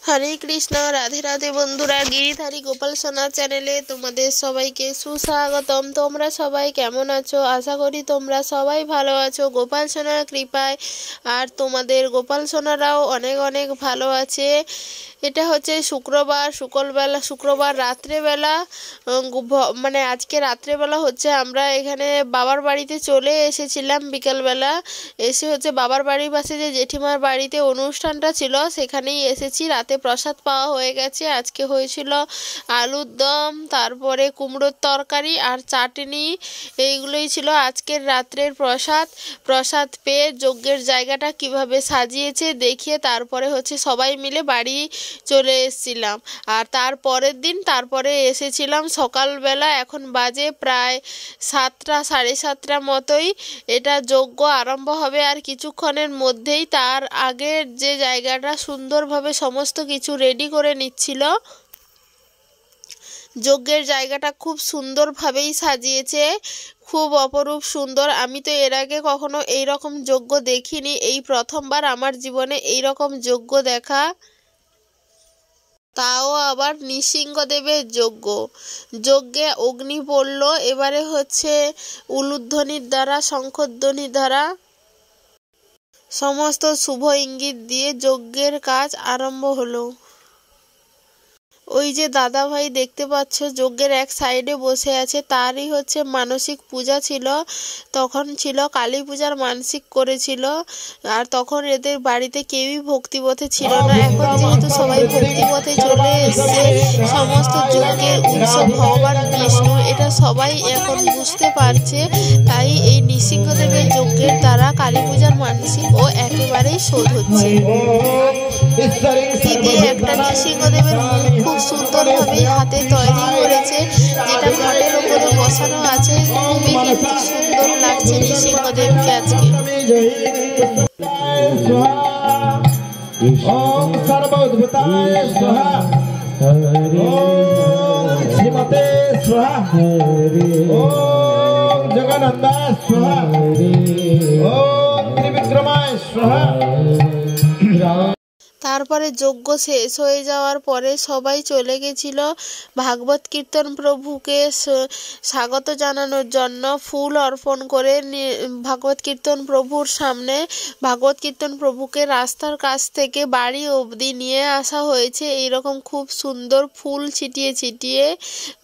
হরে কৃষ্ণ, রাধে রাধে বন্ধুরা। গিরিধারী গোপাল সোনা চ্যানেলে তোমাদের সবাইকে সুস্বাগতম। তোমরা সবাই কেমন আছো? আশা করি তোমরা সবাই ভালো আছো গোপাল সোনার কৃপায়। আর তোমাদের গোপাল সোনারাও অনেক অনেক ভালো আছে। এটা হচ্ছে শুক্রবার রাত্রেবেলা, মানে আজকে রাত্রেবেলা হচ্ছে আমরা এখানে বাবার বাড়িতে চলে এসেছিলাম। বিকেলবেলা এসে হচ্ছে বাবার বাড়ির পাশে যে জেঠিমার বাড়িতে অনুষ্ঠানটা ছিল সেখানেই এসেছি। রাতে প্রসাদ পাওয়া হয়ে গেছে। আজকে হয়েছিল আলুর দম, তারপরে কুমড়োর তরকারি আর চাটনি। এইগুলোই ছিল আজকের রাত্রের প্রসাদ পেয়ে যজ্ঞের জায়গাটা কিভাবে সাজিয়েছে দেখিয়ে তারপরে হচ্ছে সবাই মিলে বাড়ি চলে এসেছিলাম। আর তারপরে এসেছিলাম সকালবেলা। এখন বাজে প্রায় 7টা, 7:30 মতোই। এটা যজ্ঞ আরম্ভ হবে আর কিছুক্ষণের মধ্যেই। তার আগের যে জায়গাটা সুন্দরভাবে সমস্ত কিছু রেডি করে নিচ্ছিল। যজ্ঞের জায়গাটা খুব সুন্দরভাবেই সাজিয়েছে, খুব অপরূপ সুন্দর। আমি তো এর আগে কখনো এইরকম যজ্ঞ দেখিনি। এই প্রথমবার আমার জীবনে এইরকম যজ্ঞ দেখা, তাও আবার নৃসিংহদেবের যজ্ঞে অগ্নি পড়ল। এবারে হচ্ছে উলুধ্বনির দ্বারা, শঙ্খধ্বনির দ্বারা সমস্ত শুভ ইঙ্গিত দিয়ে যজ্ঞের কাজ আরম্ভ হলো। ওই যে দাদা ভাই দেখতে পাচ্ছ যজ্ঞের এক সাইডে বসে আছে, তারই হচ্ছে মানসিক পূজা ছিল। তখন ছিল কালী পূজার মানসিক করেছিল। আর তখন এদের বাড়িতে কেউই ভক্তিপথে ছিল না। এখন যেহেতু সবাই ভক্তিপথে চলে এসছে, সমস্ত যজ্ঞের উৎস ভগবান বিষ্ণু, এটা সবাই এখন বুঝতে পারছে। তাই এই নৃসিংহদেবের যজ্ঞের দ্বারা কালী পূজার মানসিক ও একেবারেই শোধ হচ্ছে। দিদি একটা নৃসিংহদেবের মুখ খুব সুন্দরভাবেই হাতে তৈরি করেছে, যেটা ঘটের উপরে বসানো আছে। খুবই কিন্তু সুন্দর লাগছে নৃসিংহদেবকে আজকে। ওম সর্বদ্ভুতায় স্বাহা, ওম শ্রীমতে স্বাহা, ওম জগন্নাথায় স্বাহা, ওম ত্রিবিক্রমায় স্বাহা। তারপরে যজ্ঞ শেষ হয়ে যাওয়ার পরে সবাই চলে গেছিল ভাগবত কীর্তন প্রভুকে স্বাগত জানানোর জন্য। ফুল অর্পণ করে ভাগবত কীর্তন প্রভুর সামনে ভাগবত কীর্তন প্রভুকে রাস্তার কাছ থেকে বাড়ি অবধি নিয়ে আসা হয়েছে। এইরকম খুব সুন্দর ফুল ছিটিয়ে ছিটিয়ে।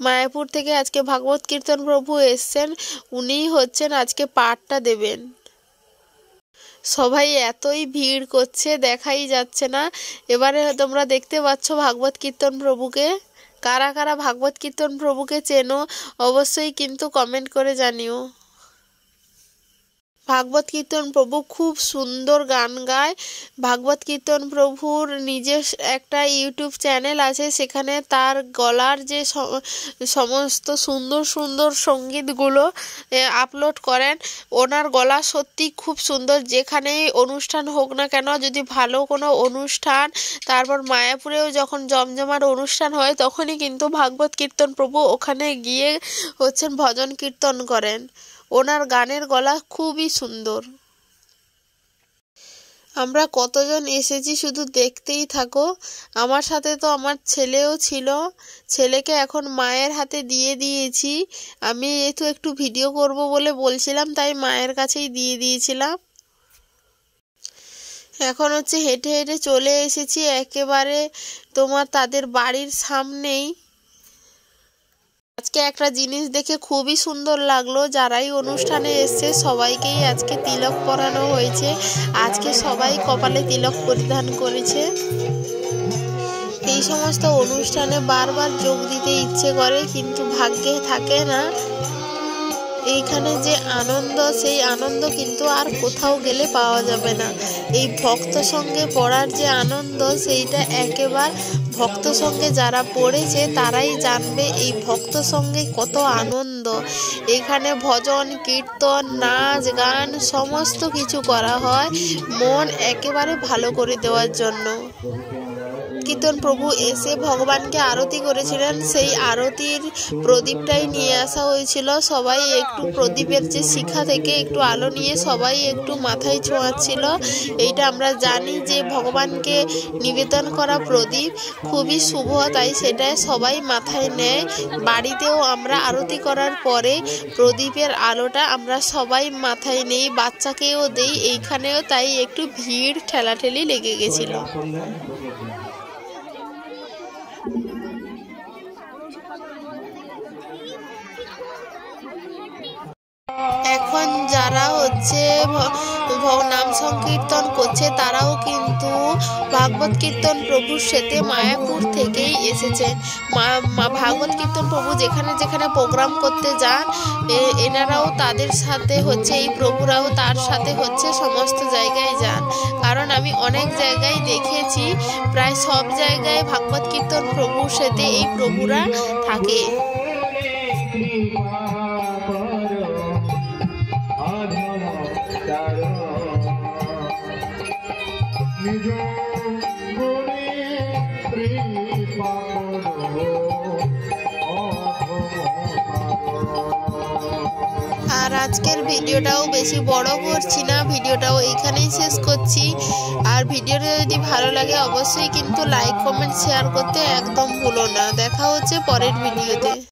মায়াপুর থেকে আজকে ভাগবত কীর্তন প্রভু এসছেন, উনিই হচ্ছেন আজকে পাঠটা দেবেন। সবাই এতই ভিড় করছে, দেখাই যাচ্ছে না। এবারে তোমরা দেখতে পাচ্ছ ভাগবত কীর্তন প্রভুকে। কারা কারা ভাগবত কীর্তন প্রভুকে চেনো অবশ্যই কিন্তু কমেন্ট করে জানিও। ভাগবত কীর্তন প্রভু খুব সুন্দর গান গায়। ভাগবত কীর্তন প্রভুর নিজের একটা ইউটিউব চ্যানেল আছে, সেখানে তার গলার যে সমস্ত সুন্দর সুন্দর সঙ্গীতগুলো আপলোড করেন। ওনার গলা সত্যি খুব সুন্দর। যেখানেই অনুষ্ঠান হোক না কেন, যদি ভালো কোনো অনুষ্ঠান, তারপর মায়াপুরেও যখন জমজমার অনুষ্ঠান হয়, তখনই কিন্তু ভাগবত কীর্তন প্রভু ওখানে গিয়ে হচ্ছেন ভজন কীর্তন করেন। ওনার গানের গলা খুবই সুন্দর। আমরা কতজন এসেছি শুধু দেখতেই থাকো। আমার সাথে তো আমার ছেলেও ছিল, ছেলেকে এখন মায়ের হাতে দিয়ে দিয়েছি। আমি যেহেতু একটু ভিডিও করব বলে বলছিলাম, তাই মায়ের কাছেই দিয়ে দিয়েছিলাম। এখন হচ্ছে হেঁটে হেঁটে চলে এসেছি একেবারে তাদের বাড়ির সামনেই। আজকে একটা জিনিস দেখে খুবই সুন্দর লাগলো। যারাই অনুষ্ঠানে এসছে সবাইকেই আজকে তিলক পরানো হয়েছে। আজকে সবাই কপালে তিলক পরিধান করেছে। এই সমস্ত অনুষ্ঠানে বারবার যোগ দিতে ইচ্ছে করে, কিন্তু ভাগ্যে থাকে না। এইখানে যে আনন্দ, সেই আনন্দ কিন্তু আর কোথাও গেলে পাওয়া যাবে না। এই ভক্ত সঙ্গে পড়ার যে আনন্দ, সেইটা একেবারে ভক্ত সঙ্গে যারা পড়েছে তারাই জানবে এই ভক্ত সঙ্গে কত আনন্দ। এখানে ভজন কীর্তন, নাচ গান সমস্ত কিছু করা হয় মন একেবারে ভালো করে দেওয়ার জন্য। কীর্তন প্রভু এসে ভগবানকে আরতি করেছিলেন, সেই আরতির প্রদীপটাই নিয়ে আসা হয়েছিল। সবাই একটু প্রদীপের যে শিখা থেকে একটু আলো নিয়ে সবাই একটু মাথায় ছোঁয়াচ্ছিল। এইটা আমরা জানি যে ভগবানকে নিবেদন করা প্রদীপ খুবই শুভ, তাই সেটা সবাই মাথায় নেয়। বাড়িতেও আমরা আরতি করার পরে প্রদীপের আলোটা আমরা সবাই মাথায় নেই, বাচ্চাকেও দেই। এইখানেও তাই একটু ভিড় ঠেলাঠেলি লেগে গেছিল। এখন যারা হচ্ছে নাম সংকীর্তন করছে তারাও কিন্তু ভাগবত কীর্তন প্রভুর সাথে মায়াপুর থেকেই এসেছেন। ভাগবত কীর্তন প্রভু যেখানে যেখানে প্রোগ্রাম করতে যান এনারাও তাদের সাথে হচ্ছে, এই প্রভুরাও তার সাথে হচ্ছে সমস্ত জায়গায় যান। কারণ আমি অনেক জায়গায় দেখেছি, প্রায় সব জায়গায় ভাগবত কীর্তন প্রভুর সাথে এই প্রভুরা থাকে। আর আজকের ভিডিওটাও বেশি বড় করছি না, ভিডিওটাও এইখানেই শেষ করছি। আর ভিডিওটা যদি ভালো লাগে অবশ্যই কিন্তু লাইক কমেন্ট শেয়ার করতে একদম ভুলো না। দেখা হচ্ছে পরের ভিডিওতে।